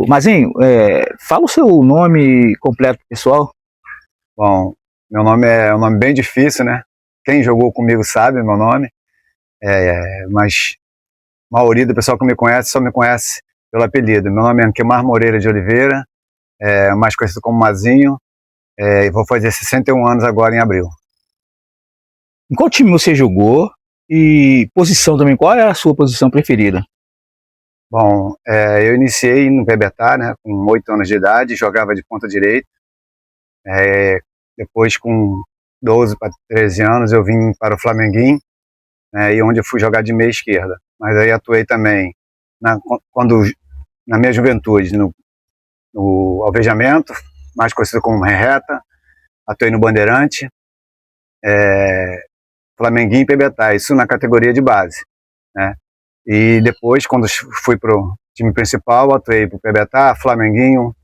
Mazinho, fala o seu nome completo, pessoal. Bom, meu nome é um nome bem difícil, né? Quem jogou comigo sabe meu nome, mas a maioria do pessoal que me conhece só me conhece pelo apelido. Meu nome é Anquimar Moreira de Oliveira, mais conhecido como Mazinho, e vou fazer 61 anos agora em abril. Em qual time você jogou? E posição também, qual é a sua posição preferida? Bom, eu iniciei no Pebetá, né, com 8 anos de idade, jogava de ponta direita. Depois, com 12 para 13 anos, eu vim para o Flamenguinho, e onde eu fui jogar de meia esquerda. Mas aí atuei também, na minha juventude, no Alvejamento, mais conhecido como Reta, atuei no Bandeirante, Flamenguinho e Pebetá, isso na categoria de base, né? E depois, quando fui para o time principal, atuei para o Pebetá, Flamenguinho,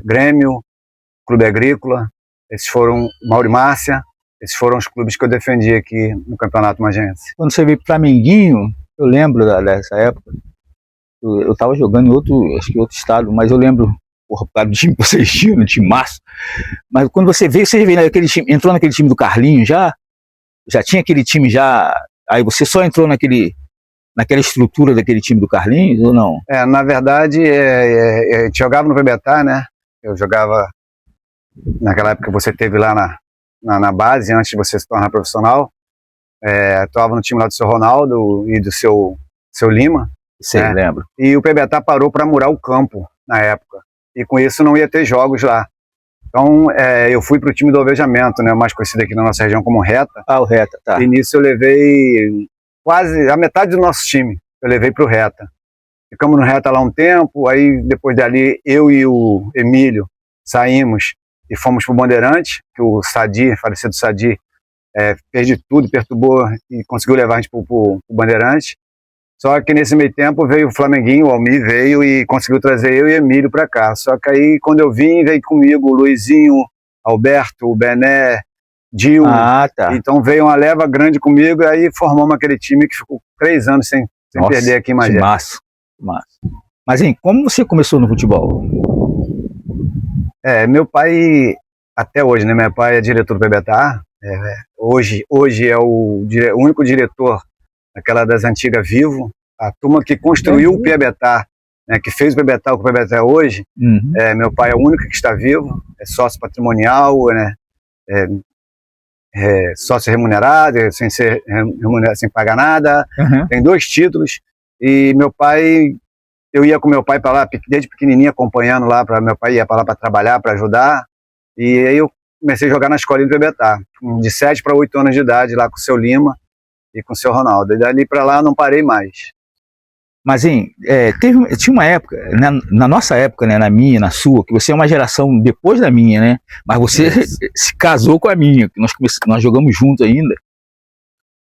Grêmio, Clube Agrícola, esses foram, Maurimárcia, esses foram os clubes que eu defendi aqui no Campeonato Magense. Quando você veio para Flamenguinho, eu lembro dessa época, eu estava jogando em outro estado, mas eu lembro, por causa do time que vocês tinham, no time massa. Mas quando você veio naquele time, entrou naquele time do Carlinho já tinha aquele time já, aí você só entrou naquela estrutura daquele time do Carlinhos ou não? Na verdade, a gente jogava no Pebetá, né? Eu jogava naquela época que você teve lá na base, antes de você se tornar profissional. Atuava no time lá do seu Ronaldo e do seu Lima. Sim, lembro. E o Pebetá parou para murar o campo na época. E com isso não ia ter jogos lá. Então eu fui para o time do Alvejamento, né, mais conhecido aqui na nossa região como Reta. Ah, o Reta, tá. E nisso eu levei quase a metade do nosso time, eu levei para o Reta. Ficamos no Reta lá um tempo, aí depois dali eu e o Emílio saímos e fomos para o Bandeirante, que o Sadi, falecido Sadi, fez de tudo, perturbou e conseguiu levar a gente para o Bandeirante. Só que nesse meio tempo veio o Flamenguinho, o Almir veio e conseguiu trazer eu e Emílio para cá. Só que aí quando eu vim, veio comigo o Luizinho, Alberto, o Bené, Dil. Ah, tá. Então veio uma leva grande comigo e aí formamos aquele time que ficou 3 anos sem perder aqui em Magé. Massa. Mas, hein, como você começou no futebol? Meu pai, até hoje, né? Meu pai é diretor do Pebetá. Hoje é o único diretor aquela das antigas vivo, a turma que construiu o Pebetá, né, que fez o Pebetá, o que o Pebetá é hoje. Meu pai é o único que está vivo, é sócio patrimonial, né, sócio remunerado, sem ser remunerado, sem pagar nada, tem 2 títulos, e meu pai, eu ia com meu pai para lá, desde pequenininho, acompanhando lá, meu pai ia para lá para trabalhar, para ajudar, e aí eu comecei a jogar na escolinha do Pebetá, de 7 para 8 anos de idade, lá com o seu Lima, e com o seu Ronaldo. E dali para lá não parei mais. Mas, hein, tinha uma época, na nossa época, né, na minha, na sua, que você é uma geração depois da minha, né? Mas você se casou com a minha, que nós jogamos juntos ainda.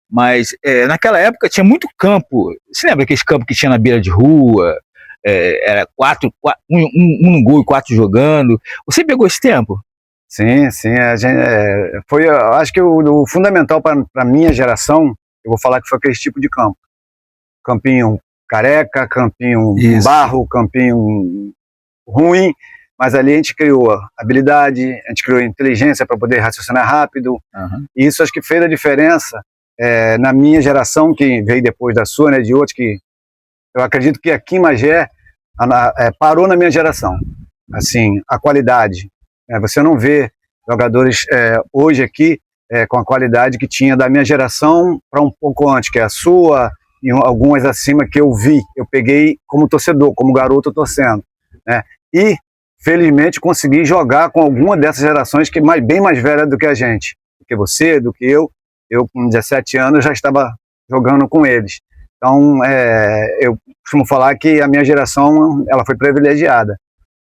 Mas naquela época tinha muito campo. Você lembra aqueles campos que tinha na beira de rua? Era um no gol e 4 jogando. Você pegou esse tempo? Sim, foi, acho que o fundamental para a minha geração, eu vou falar que foi aquele tipo de campo. Campinho careca, campinho barro, campinho ruim, mas ali a gente criou habilidade, a gente criou inteligência para poder raciocinar rápido, e isso acho que fez a diferença na minha geração, que veio depois da sua, né, de outros, que eu acredito que aqui em Magé parou na minha geração. Assim, a qualidade. Você não vê jogadores hoje aqui com a qualidade que tinha da minha geração para um pouco antes, que é a sua, e algumas acima que eu vi, eu peguei como torcedor, como garoto torcendo, né? E felizmente consegui jogar com alguma dessas gerações que bem mais velha do que a gente, do que você, do que eu com 17 anos já estava jogando com eles. Então eu costumo falar que a minha geração ela foi privilegiada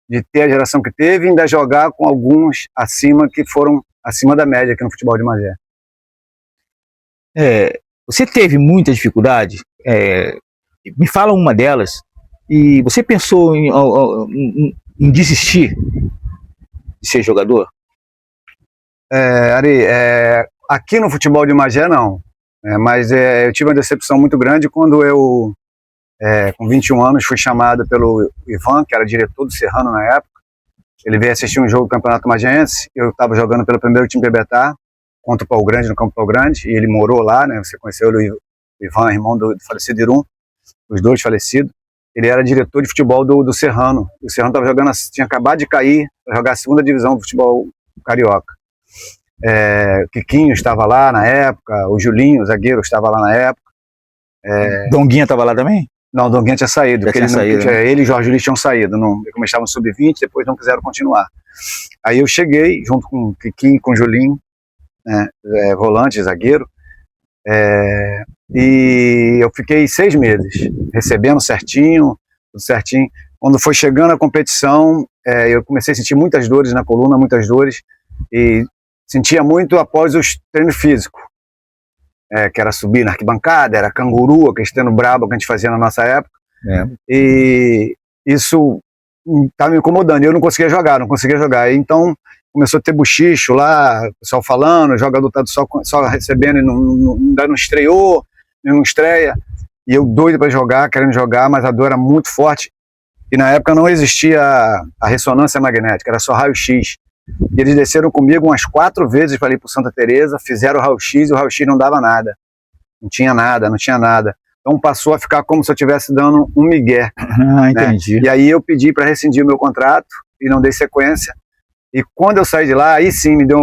de ter a geração que teve e ainda jogar com alguns acima que foram acima da média aqui no futebol de Magé. Você teve muita dificuldade? Me fala uma delas. E você pensou em desistir de ser jogador? Ari, aqui no futebol de Magé não. Mas eu tive uma decepção muito grande quando eu Com 21 anos fui chamado pelo Ivan, que era diretor do Serrano na época. Ele veio assistir um jogo do Campeonato Magense. Eu estava jogando pelo primeiro time Bebetá, contra o Pau Grande, no Campo Pau Grande, e ele morou lá, né? Você conheceu o Ivan, irmão do falecido Irum, os dois falecidos. Ele era diretor de futebol do Serrano. O Serrano tava jogando, tinha acabado de cair para jogar a segunda divisão do futebol carioca. Quiquinho estava lá na época, o Julinho, o zagueiro, estava lá na época. Donguinha estava lá também? Não, o Donguinha tinha saído, porque ele e Jorge Luiz tinham saído. Como estavam sub-20, depois não quiseram continuar. Aí eu cheguei, junto com o Quiquinho, com o Julinho, né, volante, zagueiro, e eu fiquei 6 meses, recebendo certinho, tudo certinho. Quando foi chegando a competição, eu comecei a sentir muitas dores na coluna, muitas dores, e sentia muito após os treinos físicos. Que era subir na arquibancada, era canguru, aquele treino brabo que a gente fazia na nossa época. E isso estava me incomodando, eu não conseguia jogar. Então começou a ter bochicho lá, o pessoal falando, o jogador tá só recebendo e não estreou, não estreia. E eu doido para jogar, querendo jogar, mas a dor era muito forte. E na época não existia a ressonância magnética, era só raio-x. E eles desceram comigo umas 4 vezes para ir para Santa Teresa, fizeram o raio-x e o raio-x não dava nada. Não tinha nada. Então passou a ficar como se eu estivesse dando um migué. Entendi. Né? E aí eu pedi para rescindir o meu contrato e não dei sequência. E quando eu saí de lá, aí sim me deu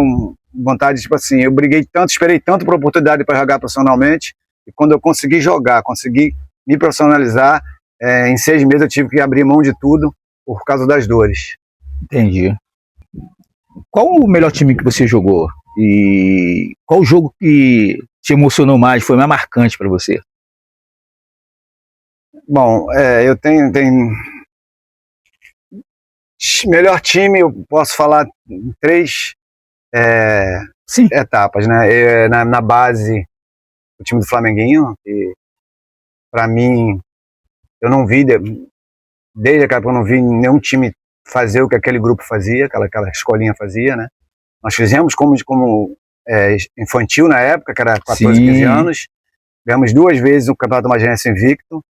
vontade, tipo assim, eu briguei tanto, esperei tanto por oportunidade para jogar profissionalmente, e quando eu consegui jogar, consegui me profissionalizar, em 6 meses eu tive que abrir mão de tudo por causa das dores. Entendi. Qual o melhor time que você jogou? E qual o jogo que te emocionou mais, foi mais marcante para você? Bom, eu tenho melhor time, eu posso falar em 3 etapas, né? Na base, o time do Flamenguinho, que para mim, eu não vi, desde aquela época eu não vi nenhum time fazer o que aquele grupo fazia, aquela escolinha fazia, né? Nós fizemos como infantil na época, que era 14, 15 anos, ganhamos 2 vezes o Campeonato Magense invicto,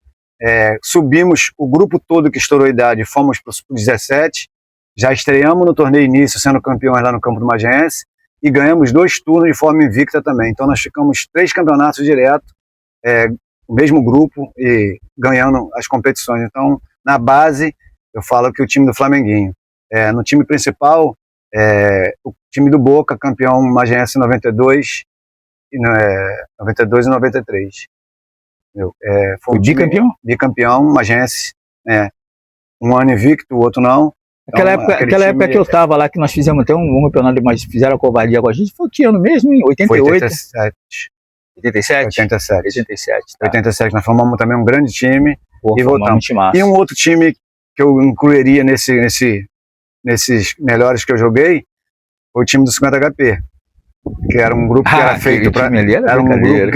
subimos o grupo todo que estourou a idade, fomos para o 17, já estreamos no torneio início, sendo campeões lá no campo do Magense, e ganhamos 2 turnos de forma invicta também. Então nós ficamos 3 campeonatos direto, o mesmo grupo, e ganhando as competições. Então, na base, eu falo que o time do Flamenguinho. No time principal, o time do Boca, campeão Magense em 92 e 93. Foi bicampeão? Bicampeão, Magense, um ano invicto, o outro não. Aquela época que eu estava lá, que nós fizemos até um campeonato, mas fizeram a covardia com a gente, foi que ano mesmo? Em 88? Foi 87. 87? 87. Tá. 87, nós formamos também um grande time. Porra, e voltamos. E um outro time que eu incluiria nesses melhores que eu joguei foi o time do 50 HP, que era um grupo que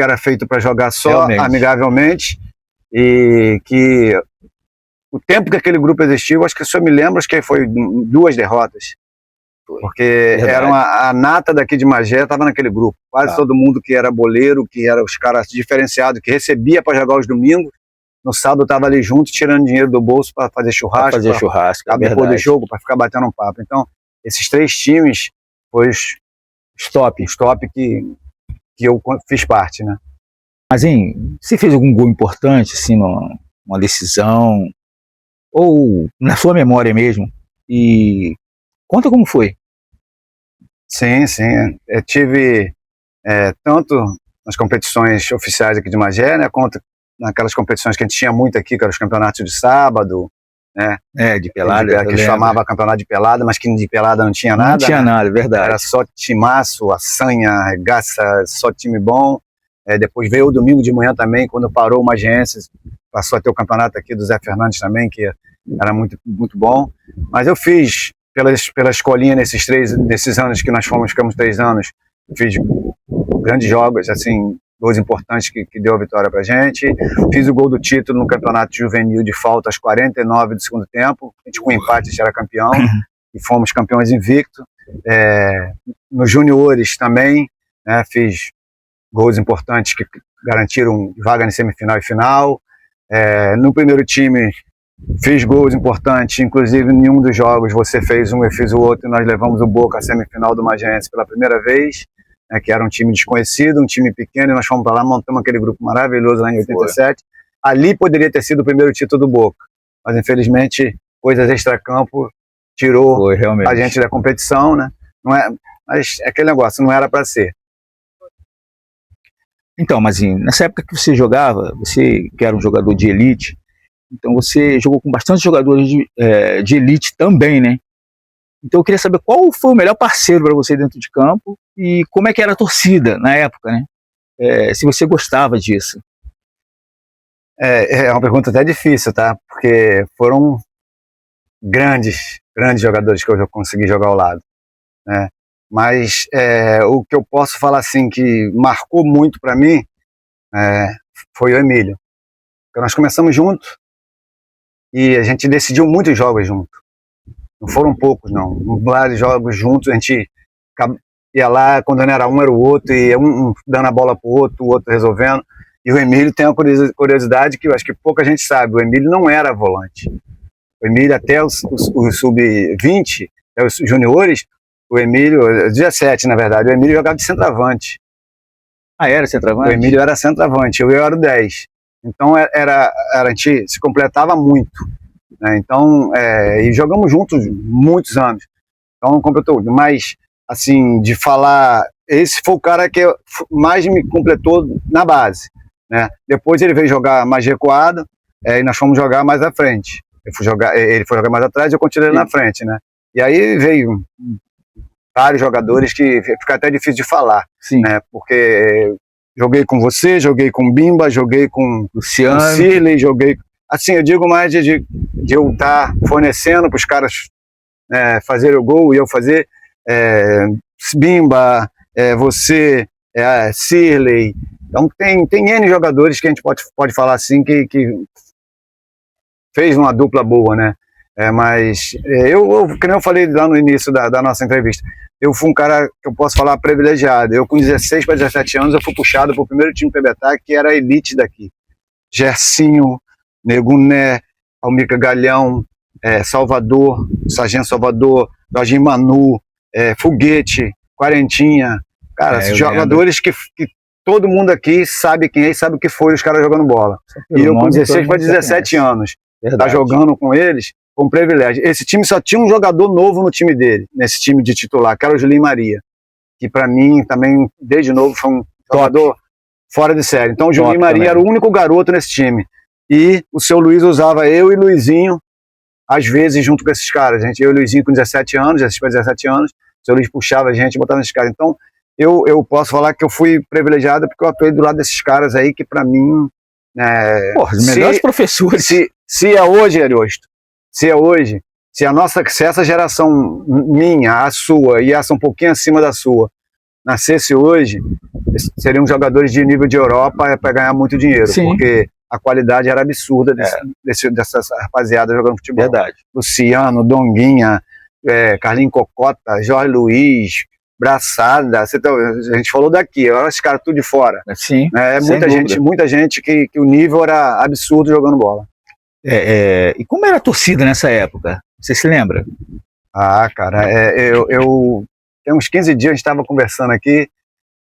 era feito para jogar só amigavelmente, e que o tempo que aquele grupo existiu, acho que se eu me lembro, acho que foi 2 derrotas, porque a nata daqui de Magé estava naquele grupo, quase todo mundo que era boleiro, que era os caras diferenciados, que recebia para jogar os domingos, no sábado estava ali junto, tirando dinheiro do bolso para fazer churrasco, depois do jogo, para ficar batendo um papo. Então, esses 3 times foi os top que eu fiz parte, né? Mas, hein, você fez algum gol importante, assim, numa decisão, ou na sua memória mesmo? E conta como foi. Sim. Eu tive tanto nas competições oficiais aqui de Magé, né, quanto naquelas competições que a gente tinha muito aqui, que eram os campeonatos de sábado, né? De pelada. Que chamava campeonato de pelada, mas que de pelada não tinha nada. Não tinha nada, verdade. Era só timaço, assanha, arregaça, só time bom. Depois veio o domingo de manhã também, quando parou o Magense, passou a ter o campeonato aqui do Zé Fernandes também, que era muito, muito bom. Mas eu fiz, pela escolinha nesses anos que nós ficamos 3 anos, fiz grandes jogos, assim, gols importantes que deu a vitória pra gente. Fiz o gol do título no campeonato juvenil de falta aos 49 do segundo tempo. A gente com empate a gente era campeão e fomos campeões invicto. Nos juniores também, né, fiz gols importantes que garantiram vaga em semifinal e final. No primeiro time fiz gols importantes, inclusive em um dos jogos você fez um, eu fiz o outro, e nós levamos o Boca à semifinal do Magense pela primeira vez, que era um time desconhecido, um time pequeno, e nós fomos para lá, montamos aquele grupo maravilhoso lá em 87. Ali poderia ter sido o primeiro título do Boca, mas infelizmente coisas extracampo tirou a gente da competição, né? Não é, mas é aquele negócio, não era para ser. Então, mas nessa época que você jogava, você que era um jogador de elite, então você jogou com bastante jogadores de elite também, né? Então eu queria saber qual foi o melhor parceiro para você dentro de campo e como é que era a torcida na época, né? Se você gostava disso. É uma pergunta até difícil, tá? Porque foram grandes jogadores que eu consegui jogar ao lado, né? Mas o que eu posso falar assim que marcou muito para mim foi o Emílio. Porque nós começamos juntos e a gente decidiu muitos jogos juntos. Não foram poucos, não. Vários jogos juntos, a gente ia lá, quando não era um, era o outro, e um dando a bola pro outro, o outro resolvendo. E o Emílio tem uma curiosidade que eu acho que pouca gente sabe. O Emílio não era volante. O Emílio, até os sub-20, os juniores, o Emílio, 17 na verdade, o Emílio jogava de centroavante. Ah, era centroavante? O Emílio era centroavante, eu era o 10. Então a gente se completava muito, né? Então, e jogamos juntos muitos anos. Então completou. Mas, assim, de falar, esse foi o cara que mais me completou na base, né? Depois ele veio jogar mais recuado, e nós fomos jogar mais à frente. Ele foi jogar mais atrás e eu continuei na frente, né? E aí veio vários jogadores que fica até difícil de falar, né? Porque joguei com você, joguei com Bimba, joguei com Luciano, com Sirley, joguei... Assim, eu digo mais de eu estar fornecendo para os caras fazerem o gol e eu fazer. Bimba, você, Sirley. Então tem N jogadores que a gente pode falar assim que fez uma dupla boa, né? Mas como eu falei lá no início da nossa entrevista, eu fui um cara que eu posso falar privilegiado. Eu com 16 para 17 anos eu fui puxado para o primeiro time PBTA, que era a elite daqui. Gersinho, Neguné, Almica Galhão, Salvador, Sargento Salvador, Jorginho Manu, Foguete, Quarentinha. Cara, jogadores que todo mundo aqui sabe quem é e sabe o que foi os caras jogando bola. E eu com 16 para 17 anos, tá jogando com eles, foi um privilégio. Esse time só tinha um jogador novo no time dele, nesse time de titular, que era o Julinho Maria, que para mim também, desde novo, foi um jogador fora de série. Então o Julinho Maria era o único garoto nesse time. E o seu Luiz usava eu e Luizinho, às vezes, junto com esses caras. Eu e Luizinho com 17 anos, 17 anos, o seu Luiz puxava a gente e botava nesses caras. Então, eu posso falar que eu fui privilegiado porque eu atuei do lado desses caras aí que, pra mim... os melhores professores. Se é hoje, Ariosto, se essa geração minha, a sua, e essa um pouquinho acima da sua, nascesse hoje, seriam jogadores de nível de Europa para ganhar muito dinheiro. Sim. Porque a qualidade era absurda dessa rapaziada jogando futebol. Verdade. Luciano, Donguinha, Carlinhos Cocota, Jorge Luiz, Braçada, a gente falou daqui, olha esses caras tudo de fora. Sim, muita gente que o nível era absurdo jogando bola. E como era a torcida nessa época? Você se lembra? Ah, cara, tem uns 15 dias a gente estava conversando aqui,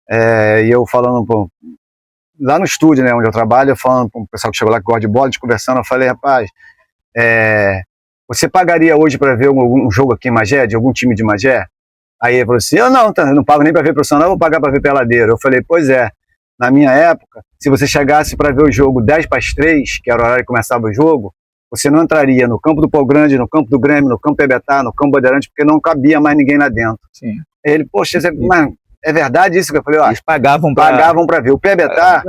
e eu falando lá no estúdio, né, onde eu trabalho, eu falando com o pessoal que chegou lá que gosta de bola, a gente conversando, eu falei, rapaz, você pagaria hoje para ver um jogo aqui em Magé, de algum time de Magé? Aí ele falou assim, eu não pago nem para ver profissional, eu vou pagar para ver peladeiro. Eu falei, pois na minha época, se você chegasse para ver o jogo 10 para as 3, que era o horário que começava o jogo, você não entraria no campo do Pau Grande, no campo do Grêmio, no campo PBTA, no campo Bandeirante, porque não cabia mais ninguém lá dentro. Sim. Ele, poxa, mas é verdade isso que eu falei? Eles pagavam para ver. O PBTA,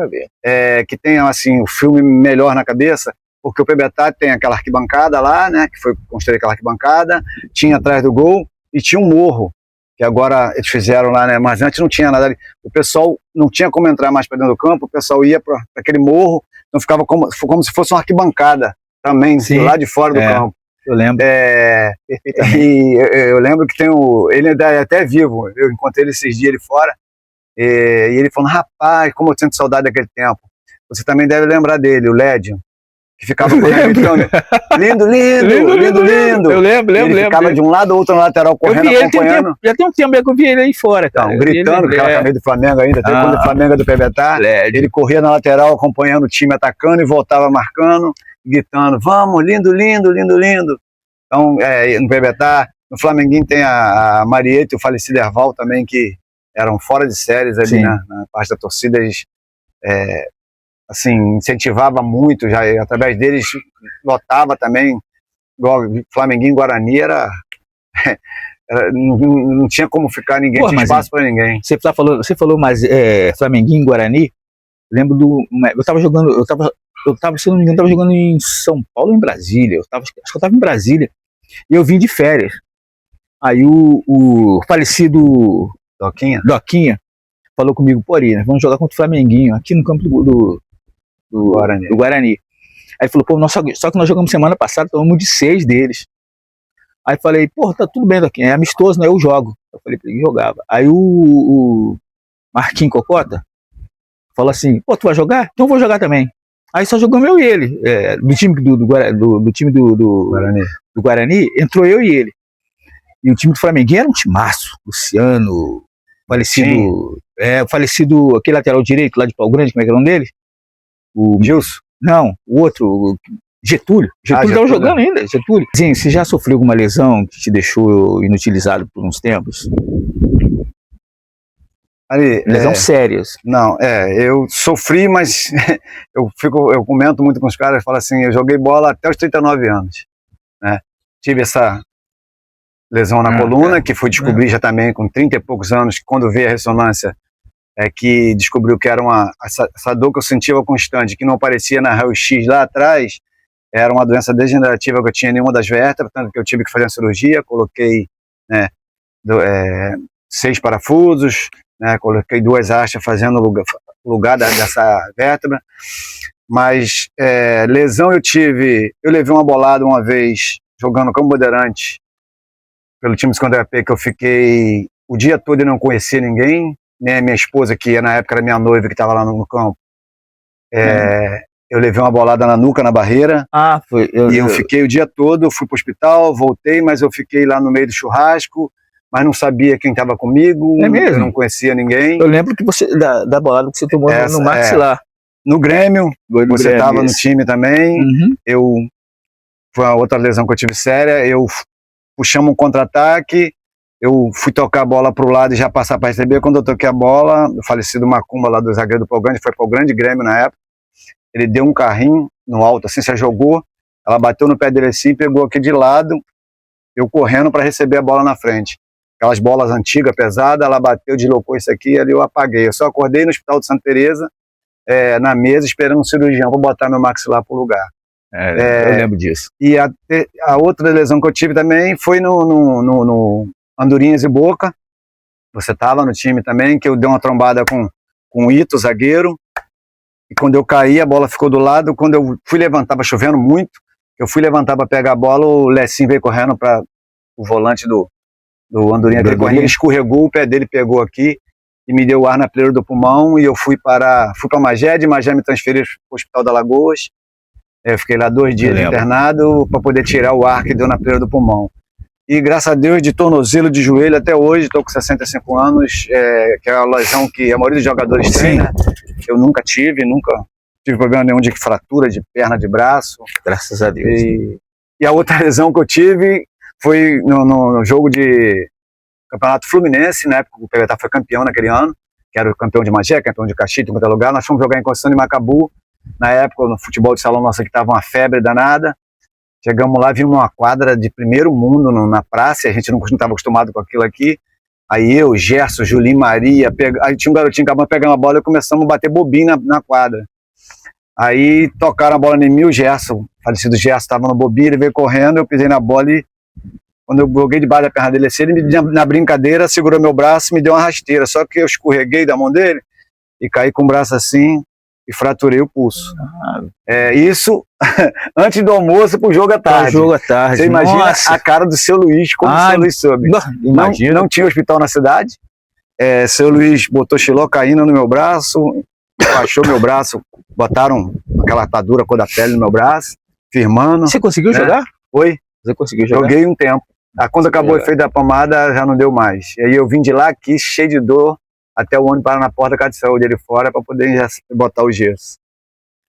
que tem assim, o filme melhor na cabeça, porque o PBTA tem aquela arquibancada lá, né, que foi construída aquela arquibancada, tinha atrás do gol e tinha um morro, que agora eles fizeram lá, né, mas antes não tinha nada ali. O pessoal não tinha como entrar mais para dentro do campo, o pessoal ia para aquele morro, então ficava como se fosse uma arquibancada também, lá de fora do campo. Eu lembro. E eu lembro que ele ainda é até vivo, eu encontrei ele esses dias ele fora, e ele falando, rapaz, como eu sinto saudade daquele tempo. Você também deve lembrar dele, o Lédio. que ficava gritando, lindo, lindo, lindo, lindo. Eu lembro. Ele ficava de um lado ou outro na lateral, correndo, acompanhando. Já tem um tempo que eu vi ele aí fora, cara. Não, gritando, aquela camisa do Flamengo ainda, tem quando o Flamengo é do Pebetá, ele corria na lateral, acompanhando o time, atacando e voltava marcando, gritando, vamos, lindo, lindo, lindo, lindo. Então, no Pebetá, no Flamenguinho tem a Marieta e o falecido Erval também, que eram fora de séries ali na parte da torcida. Eles, assim, incentivava muito, já através deles lotava também, igual Flamenguinho e Guarani não tinha como ficar ninguém, tinha espaço para ninguém. Você falou mais Flamenguinho e Guarani, lembro eu tava jogando, se não me engano, eu tava jogando em São Paulo ou em Brasília, acho que eu tava em Brasília, e eu vim de férias. Aí o falecido Doquinha falou comigo, pô, Ari, vamos jogar contra o Flamenguinho, aqui no campo do Guarani. Aí ele falou, pô, só que nós jogamos semana passada, tomamos de 6 deles. Aí falei, pô, tá tudo bem, Doquinha, é amistoso, né? Eu jogo. Eu falei pra ele que jogava. Aí o Marquinhos Cocota falou assim, pô, tu vai jogar? Então eu vou jogar também. Aí só jogamos eu e ele. Do time do Guarani, entrou eu e ele. E o time do Flamenguinho era um timaço. Luciano, falecido, aquele lateral direito lá de Pau Grande, como é que era o nome dele? O Gilson? Não, o outro, Getúlio. Getúlio estava jogando ainda, Getúlio. Sim, você já sofreu alguma lesão que te deixou inutilizado por uns tempos? Ali, lesão sérias. Não, eu sofri, mas eu comento muito com os caras, falo assim, eu joguei bola até os 39 anos, né? Tive essa lesão na coluna, que fui descobrir já também com 30 e poucos anos, quando veio a ressonância, que descobriu que era essa dor que eu sentia constante, que não aparecia na raio-x lá atrás, era uma doença degenerativa que eu tinha em nenhuma das vértebras, tanto que eu tive que fazer a cirurgia, coloquei 6 parafusos, né, coloquei 2 hastes fazendo lugar dessa vértebra, mas lesão eu levei uma bolada uma vez, jogando como bandeirante, pelo time do André P, que eu fiquei o dia todo e não conhecia ninguém, nem a minha esposa, que na época era minha noiva, que estava lá no campo. Eu levei uma bolada na nuca, na barreira, eu fiquei o dia todo, eu fui pro hospital, voltei, mas eu fiquei lá no meio do churrasco, mas não sabia quem estava comigo, eu não conhecia ninguém. Eu lembro que da bolada que você tomou no maxilar. No Grêmio, você estava no time também, foi a outra lesão que eu tive séria, puxamos um contra-ataque, eu fui tocar a bola pro lado e já passar para receber. Quando eu toquei a bola, o falecido Macumba lá do zagueiro do Pau Grande, foi para o grande Grêmio na época, ele deu um carrinho no alto, assim, se jogou, ela bateu no pé dele assim, pegou aqui de lado, eu correndo para receber a bola na frente. Aquelas bolas antigas, pesadas, ela bateu, deslocou isso aqui, ali eu apaguei. Eu só acordei no Hospital de Santa Teresa, na mesa, esperando um cirurgião para botar meu maxilar pro lugar. Eu lembro disso. E a outra lesão que eu tive também foi no Andorinhas e Boca. Você estava no time também, que eu dei uma trombada com o Ito, zagueiro, e quando eu caí, a bola ficou do lado. Quando eu fui levantar, estava chovendo muito, eu fui levantar para pegar a bola, o Lessinho veio correndo para o volante do Andorinha, ele escorregou, o pé dele pegou aqui e me deu ar na pleura do pulmão, e eu fui para Magé, de Magé me transferi para o Hospital da Lagoas. Eu fiquei lá 2 dias internado para poder tirar o ar que deu na pleura do pulmão. E graças a Deus, de tornozelo, de joelho, até hoje, estou com 65 anos, que é a lesão que a maioria dos jogadores tem, né? Eu nunca tive problema nenhum de fratura de perna, de braço. Graças a Deus. E a outra lesão que eu tive foi no jogo de Campeonato Fluminense, na época o Pebetá foi campeão naquele ano, que era o campeão de Magé, campeão de Caxias, em qualquer lugar. Nós fomos jogar em Conceição de Macabu, na época, no futebol de salão nosso, que estava uma febre danada. Chegamos lá, vimos uma quadra de primeiro mundo na praça, a gente não estava acostumado com aquilo aqui. Aí eu, Gerson, Julinho, Maria, aí tinha um garotinho que acabou pegando a bola e começamos a bater bobinho na quadra. Aí tocaram a bola em mim, o Gerson, o falecido Gerson, estava no bobinho, ele veio correndo, eu pisei na bola e quando eu joguei debaixo da perna dele assim, ele na brincadeira segurou meu braço e me deu uma rasteira, só que eu escorreguei da mão dele e caí com o braço assim e fraturei o pulso. Isso antes do almoço pro jogo à tarde. Você imagina a cara do seu Luiz, como o seu Luiz soube. Não tinha hospital na cidade, seu Luiz botou xilocaína no meu braço, Achou meu braço, botaram aquela atadura cor da pele no meu braço, firmando. Você conseguiu jogar? Oi? Você conseguiu jogar? Joguei um tempo. Quando acabou o efeito da pomada, já não deu mais. E aí eu vim de lá aqui, cheio de dor, até o ônibus parar na porta da casa de saúde ali fora, para poder já botar o gesso.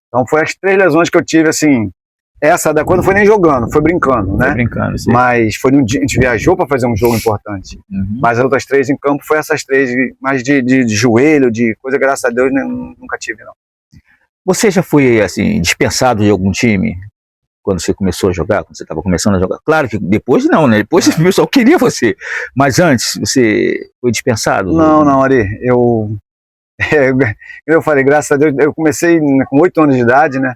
Então foi as 3 lesões que eu tive, assim. Essa da quando não foi nem jogando, foi brincando, né? Foi brincando, sim. Mas foi num dia, a gente viajou para fazer um jogo importante. Mas as outras 3 em campo foi essas 3, mais de joelho, de coisa, graças a Deus, nunca tive, não. Você já foi, assim, dispensado de algum time quando você começou a jogar, quando você estava começando a jogar? Claro que depois não, né? Depois o pessoal queria você. Mas antes, você foi dispensado? Não, Ari. Eu falei, graças a Deus, eu comecei com 8 anos de idade, né?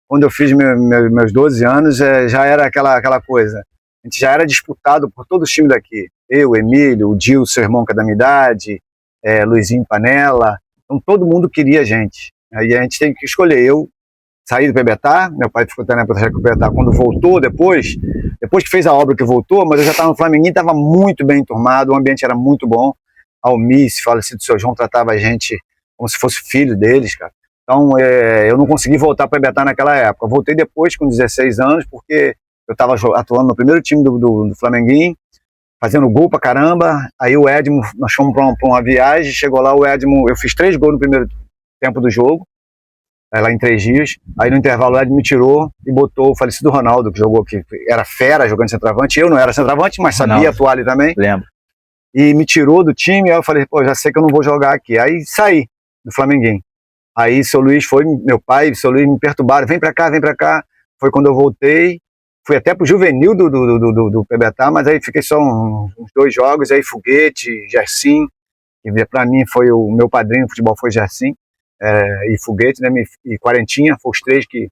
Quando eu fiz meus 12 anos, já era aquela coisa. A gente já era disputado por todos os times daqui. Eu, Emílio, o Dil, seu irmão que é da minha idade, Luizinho Panela. Então todo mundo queria a gente. Aí a gente tem que escolher. Eu saí do PBTA, meu pai ficou até na época do PBTA quando voltou depois que fez a obra que voltou, mas eu já estava no Flamenguinho, estava muito bem enturmado, o ambiente era muito bom. Almice, falecido seu João, tratava a gente como se fosse filho deles, cara. Então, eu não consegui voltar para o PBTA naquela época. Eu voltei depois, com 16 anos, porque eu estava atuando no primeiro time do Flamenguinho, fazendo gol pra caramba. Aí o Edmo, nós fomos para uma viagem, chegou lá o Edmo, eu fiz 3 gols no primeiro tempo do jogo, lá em 3 dias. Aí no intervalo o Edmo me tirou e botou o falecido Ronaldo, que jogou aqui, era fera jogando centroavante. Eu não era centroavante, mas sabia atuar ali também. Lembro. E me tirou do time, aí eu falei, pô, já sei que eu não vou jogar aqui. Aí saí do Flamenguinho. Aí seu Luiz foi, meu pai e seu Luiz me perturbaram, vem pra cá, vem pra cá. Foi quando eu voltei, fui até pro juvenil do PBTA, mas aí fiquei só uns 2 jogos, aí Foguete, Gersim, que pra mim foi o meu padrinho, o futebol foi Gersim, e Foguete, né, e Quarentinha, foram os 3 que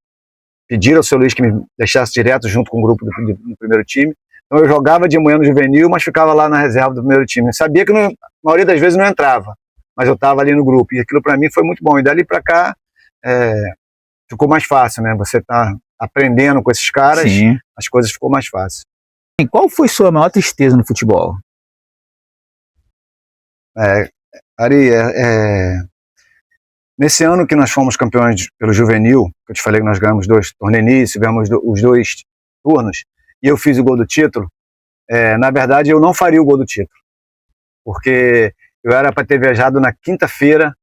pediram ao seu Luiz que me deixasse direto junto com o grupo do primeiro time. Então eu jogava de manhã no juvenil, mas ficava lá na reserva do primeiro time. Eu sabia que a maioria das vezes não entrava, mas eu estava ali no grupo, e aquilo para mim foi muito bom. E dali para cá ficou mais fácil, né? Você tá aprendendo com esses caras, sim, as coisas ficou mais fácil. E qual foi sua maior tristeza no futebol? Ari, nesse ano que nós fomos campeões pelo juvenil, que eu te falei que nós ganhamos 2 torneios, tivemos os 2 turnos, e eu fiz o gol do título, na verdade eu não faria o gol do título, porque eu era para ter viajado na quinta-feira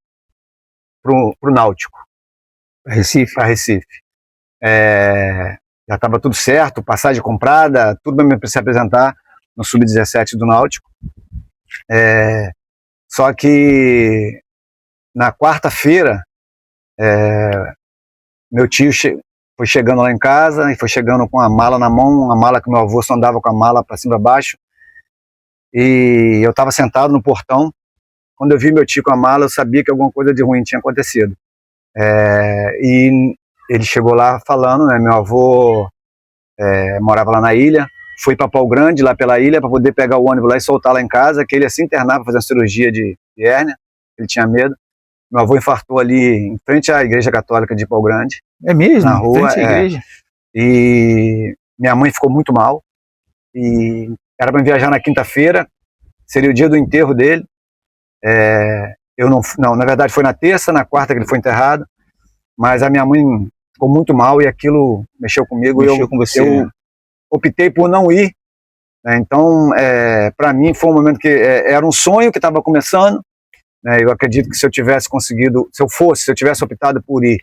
pro Náutico, para Recife. Já estava tudo certo, passagem comprada, tudo para se apresentar no Sub-17 do Náutico. Só que na quarta-feira, meu tio foi chegando lá em casa e foi chegando com a mala na mão, uma mala que meu avô só andava com a mala para cima e baixo. E eu estava sentado no portão. Quando eu vi meu tio com a mala, eu sabia que alguma coisa de ruim tinha acontecido. E ele chegou lá falando, né? Meu avô morava lá na ilha, foi para Pau Grande, lá pela ilha, para poder pegar o ônibus lá e soltar lá em casa, que ele ia se internar para fazer uma cirurgia de hérnia, ele tinha medo. Meu avô infartou ali em frente à Igreja Católica de Pau Grande. É mesmo? Na rua, frente à igreja. E minha mãe ficou muito mal. E era para viajar na quinta-feira, seria o dia do enterro dele. Eu não, na verdade foi na terça, na quarta que ele foi enterrado. Mas a minha mãe ficou muito mal e aquilo mexeu comigo. Mexeu com você. Eu optei por não ir. Então, para mim foi um momento que era um sonho que estava começando. Eu acredito que se eu tivesse conseguido, se eu tivesse optado por ir,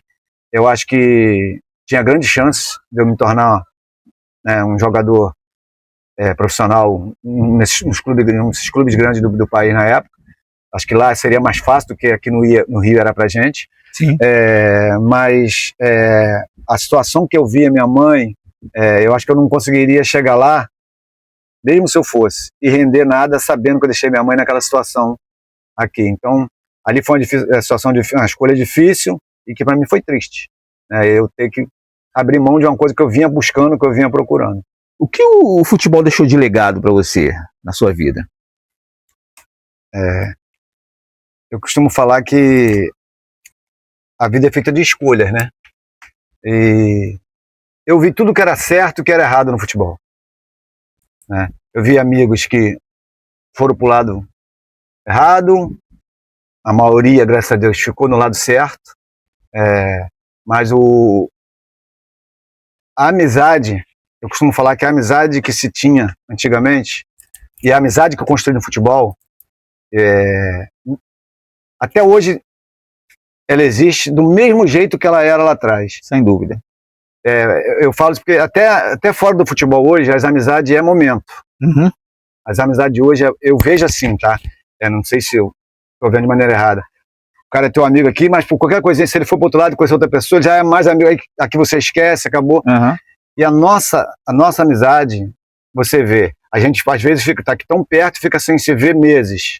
eu acho que tinha grande chance de eu me tornar um jogador profissional nesses clubes grandes do país na época. Acho que lá seria mais fácil do que aqui no Rio era pra gente. Sim. Mas a situação que eu vi a minha mãe, eu acho que eu não conseguiria chegar lá, mesmo se eu fosse, e render nada sabendo que eu deixei minha mãe naquela situação aqui. Então, ali foi uma escolha difícil e que para mim foi triste. Eu ter que abrir mão de uma coisa que eu vinha buscando, que eu vinha procurando. O que o futebol deixou de legado para você na sua vida? Eu costumo falar que a vida é feita de escolhas, né? E eu vi tudo que era certo e que era errado no futebol. Eu vi amigos que foram pro lado errado, a maioria, graças a Deus, ficou no lado certo, Mas a amizade, eu costumo falar que a amizade que se tinha antigamente e a amizade que eu construí no futebol, até hoje ela existe do mesmo jeito que ela era lá atrás. Sem dúvida. Eu falo isso porque até fora do futebol hoje, as amizades é momento. Uhum. As amizades de hoje, eu vejo assim, tá? Não sei se eu tô vendo de maneira errada. O cara é teu amigo aqui, mas por qualquer coisinha, se ele for pro outro lado e conhecer outra pessoa, já é mais amigo aí, aqui você esquece, acabou. Uhum. E a nossa amizade, você vê, a gente às vezes tá aqui tão perto, fica sem se ver meses.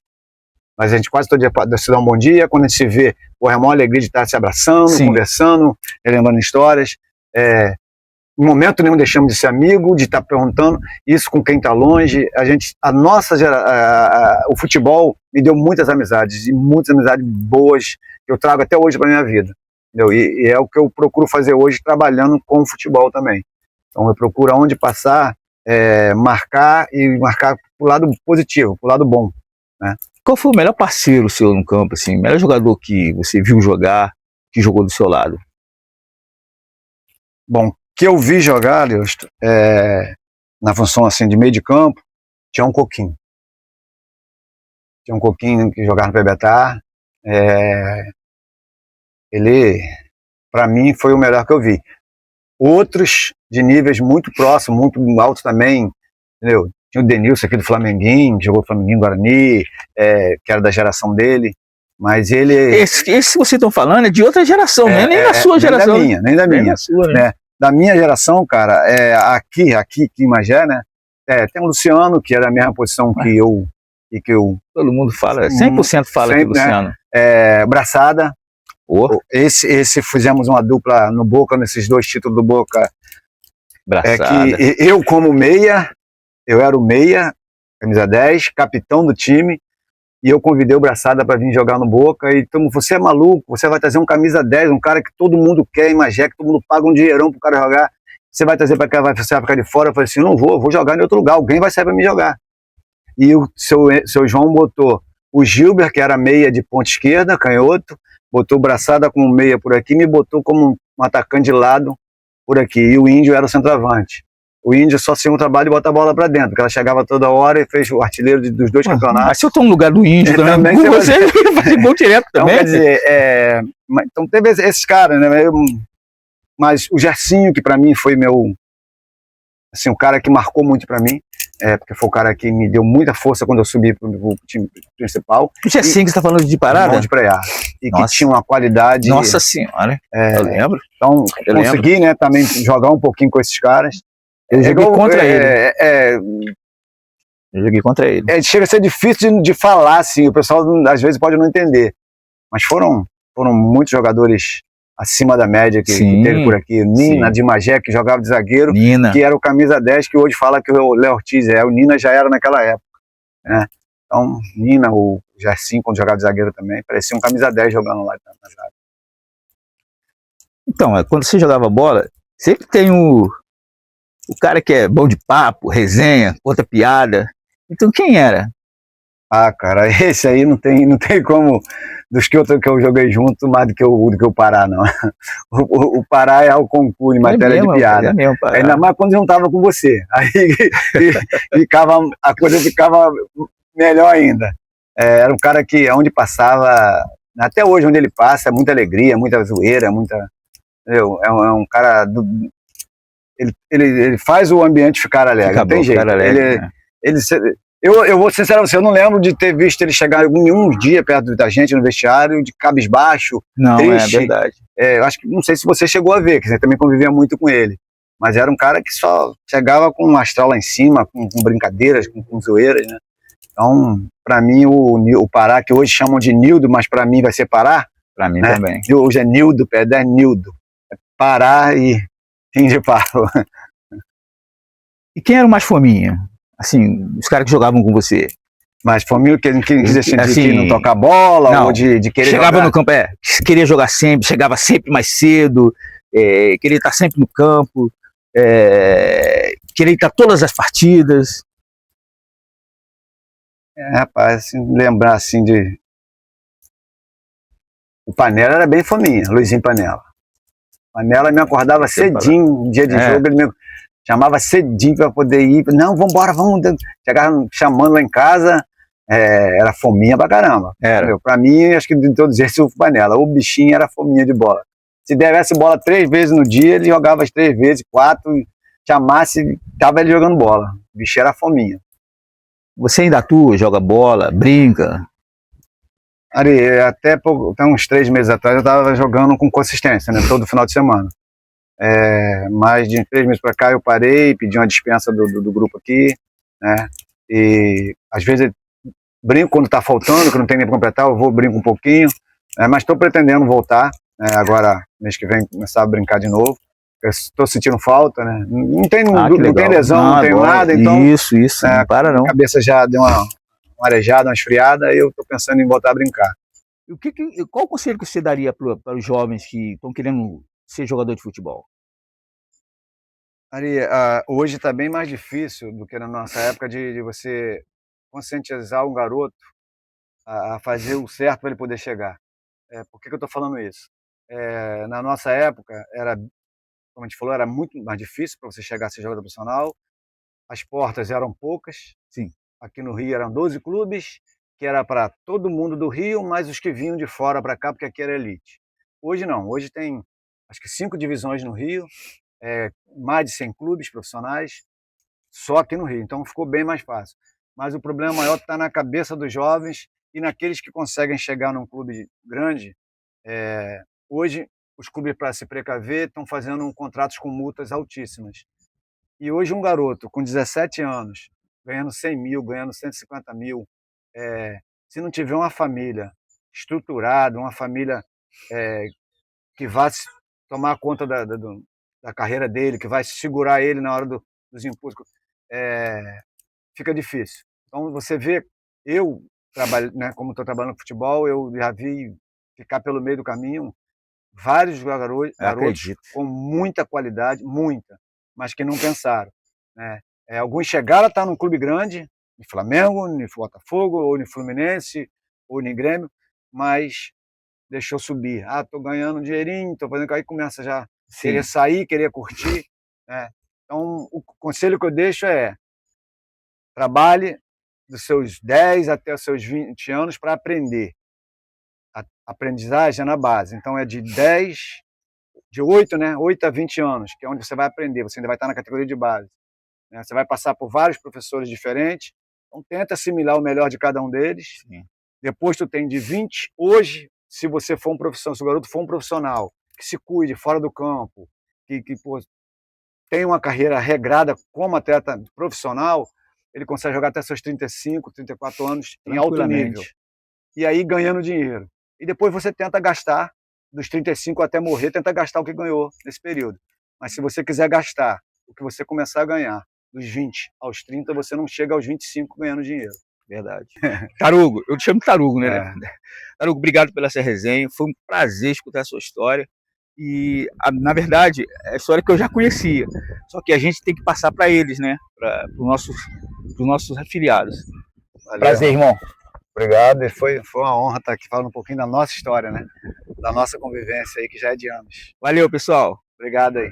Mas a gente quase todo dia se dá um bom dia, quando a gente se vê, é a maior alegria de estar se abraçando, sim, conversando, lembrando histórias. Em momento nenhum deixamos de ser amigo, de estar perguntando isso com quem está longe. O futebol me deu muitas amizades, e muitas amizades boas que eu trago até hoje para minha vida. Entendeu? E é o que eu procuro fazer hoje, trabalhando com o futebol também. Então eu procuro aonde passar, marcar para o lado positivo, para o lado bom, né? Qual foi o melhor parceiro seu no campo, assim, o melhor jogador que você viu jogar, que jogou do seu lado? Bom, que eu vi jogar, Deus, na função assim de meio de campo, tinha um Coquinho. Tinha um Coquinho que jogava no Bebetar. Ele, para mim, foi o melhor que eu vi. Outros de níveis muito próximos, muito altos também, entendeu? Tinha o Denilson aqui do Flamenguinho, que jogou Flamenguinho, Guarani, que era da geração dele. Mas ele... Esse que vocês estão falando é de outra geração, né? Nem da sua geração. Nem da minha. Da sua, né? Da minha geração, cara, aqui em Magé, né? Tem o Luciano, que era a mesma posição que eu. Todo mundo fala, 100% fala sempre, que o Luciano. Né? Braçada. Esse fizemos uma dupla no Boca, nesses 2 títulos do Boca. Braçada. Que eu, como meia, eu era o meia, camisa 10, capitão do time. E eu convidei o Braçada para vir jogar no Boca. E então, você é maluco, você vai trazer um camisa 10, um cara que todo mundo quer em Magé, que todo mundo paga um dinheirão pro cara jogar. Você vai trazer para cá, você vai ficar de fora? Eu falei assim, não vou jogar em outro lugar, alguém vai sair para me jogar. E o seu João botou o Gilbert, que era meia de ponta esquerda, canhoto, botou o Braçada como meia por aqui, me botou como um atacante de lado por aqui. E o Índio era o centroavante. O Índio só tinha um trabalho de botar a bola pra dentro, porque ela chegava toda hora e fez o artilheiro dos 2 campeonatos. Mas se eu tô no lugar do Índio também, você ia fazer gol direto também. Então, quer dizer, então teve esses caras, né? Mas o Gersinho, que pra mim foi assim, o cara que marcou muito pra mim, porque foi o cara que me deu muita força quando eu subi pro time principal. O Gersinho que você tá falando de Parada? De Preá. E que tinha uma qualidade... Nossa senhora, eu lembro. Então, consegui, né, também jogar um pouquinho com esses caras. Eu joguei contra ele. Eu joguei contra ele. Chega a ser difícil de falar, assim, o pessoal às vezes pode não entender. Mas foram muitos jogadores acima da média que teve por aqui. Nina, de Magé, que jogava de zagueiro, Nina, que era o camisa 10, que hoje fala que o Léo Ortiz o Nina já era naquela época, né? Então, Nina, o Gersinho, quando jogava de zagueiro também, parecia um camisa 10 jogando lá na zaga. Então, quando você jogava bola, sempre tem o cara que é bom de papo, resenha, conta piada. Então quem era? Cara, esse aí não tem como, dos que eu joguei junto, mais do que o Pará, não. O Pará é ao concurso em matéria de piada. Ainda mais quando juntava com você. Aí a coisa ficava melhor ainda. Era um cara que, onde passava, até hoje, onde ele passa, é muita alegria, muita zoeira, entendeu? É um cara... Ele faz o ambiente ficar alegre, não tem jeito. Eu vou ser sincero, eu não lembro de ter visto ele chegar nenhum dia perto da gente no vestiário, de cabisbaixo, não, triste. É verdade. Acho que, não sei se você chegou a ver, que você também convivia muito com ele, mas era um cara que só chegava com um astral lá em cima, com brincadeiras, com zoeiras, né? Então, para mim, o Pará, que hoje chamam de Nildo, mas para mim vai ser Pará. Para mim, né? Também. Hoje é Nildo, é Nildo. É Pará e fim de papo. E quem era o mais fominha? Assim, os caras que jogavam com você. Mas fominha que dizer assim, de não tocar bola, não, ou de querer chegava jogar? No campo, queria jogar sempre, chegava sempre mais cedo, queria estar sempre no campo, queria estar todas as partidas. Rapaz, assim, lembrar assim de O Panela era bem fominha, Luizinho Panela. Panela me acordava cedinho, dia de jogo, ele me chamava cedinho para poder ir. Não, vambora, vamos. Chegava chamando lá em casa, era fominha pra caramba. Pra mim, acho que de todos eles, o Panela. O bichinho era fominha de bola. Se desse bola 3 vezes no dia, ele jogava as 3 vezes, 4, chamasse, tava ele jogando bola. O bicho era fominha. Você ainda atua, joga bola, brinca? Ari, até uns 3 meses atrás eu tava jogando com consistência, né? Todo final de semana. Mas de 3 meses para cá eu parei, pedi uma dispensa do grupo aqui, né? E às vezes brinco quando tá faltando, que não tem nem para completar, eu brinco um pouquinho, mas estou pretendendo voltar, né? Agora, mês que vem, começar a brincar de novo. Estou sentindo falta, né? Não tem lesão, não tenho nada, então. Isso, não para não. A cabeça já deu uma arejada, uma esfriada, e eu estou pensando em voltar a brincar. E qual o conselho que você daria para os jovens que estão querendo ser jogador de futebol? Ari, hoje está bem mais difícil do que na nossa época de você conscientizar um garoto a fazer o certo para ele poder chegar. Por que eu estou falando isso? Na nossa época, como a gente falou, era muito mais difícil para você chegar a ser jogador profissional. As portas eram poucas. Sim. Aqui no Rio eram 12 clubes, que era para todo mundo do Rio, mais os que vinham de fora para cá, porque aqui era elite. Hoje não, hoje tem acho que 5 divisões no Rio, mais de 100 clubes profissionais, só aqui no Rio, então ficou bem mais fácil. Mas o problema maior está na cabeça dos jovens e naqueles que conseguem chegar num clube grande. Hoje, os clubes, para se precaver, estão fazendo contratos com multas altíssimas. E hoje um garoto com 17 anos, ganhando 100 mil, ganhando 150 mil, se não tiver uma família estruturada, uma família que vá tomar conta da carreira dele, que vai segurar ele na hora dos impostos, fica difícil. Então você vê, eu trabalho, né, como estou trabalhando no futebol, eu já vi ficar pelo meio do caminho vários garotos com muita qualidade, mas que não pensaram, né? Alguns chegaram a estar num clube grande, no Flamengo, no Botafogo, ou no Fluminense, ou no Grêmio, mas deixou subir. Tô ganhando um dinheirinho, tô fazendo, aí começa já a querer sair, querer curtir, né? Então, o conselho que eu deixo trabalhe dos seus 10 até os seus 20 anos para aprender. A aprendizagem é na base, então é de 8, né? 8 a 20 anos, que é onde você vai aprender, você ainda vai estar na categoria de base, né? Você vai passar por vários professores diferentes, então tenta assimilar o melhor de cada um deles. Depois tu tem de 20, hoje, se você for um profissional, se o garoto for um profissional, que se cuide fora do campo, que tem uma carreira regrada como atleta profissional, ele consegue jogar até seus 35, 34 anos em alto nível. E aí ganhando dinheiro. E depois você tenta gastar, dos 35 até morrer, tenta gastar o que ganhou nesse período. Mas se você quiser gastar o que você começar a ganhar dos 20 aos 30, você não chega aos 25 ganhando dinheiro. Verdade. Tarugo, eu te chamo de Tarugo, né? Tarugo, obrigado pela essa resenha, foi um prazer escutar a sua história. E, na verdade, é a história que eu já conhecia, só que a gente tem que passar para eles, né? Para os nossos afiliados. Valeu. Prazer, irmão. Obrigado, e foi uma honra estar aqui falando um pouquinho da nossa história, né? Da nossa convivência aí, que já é de anos. Valeu, pessoal. Obrigado aí.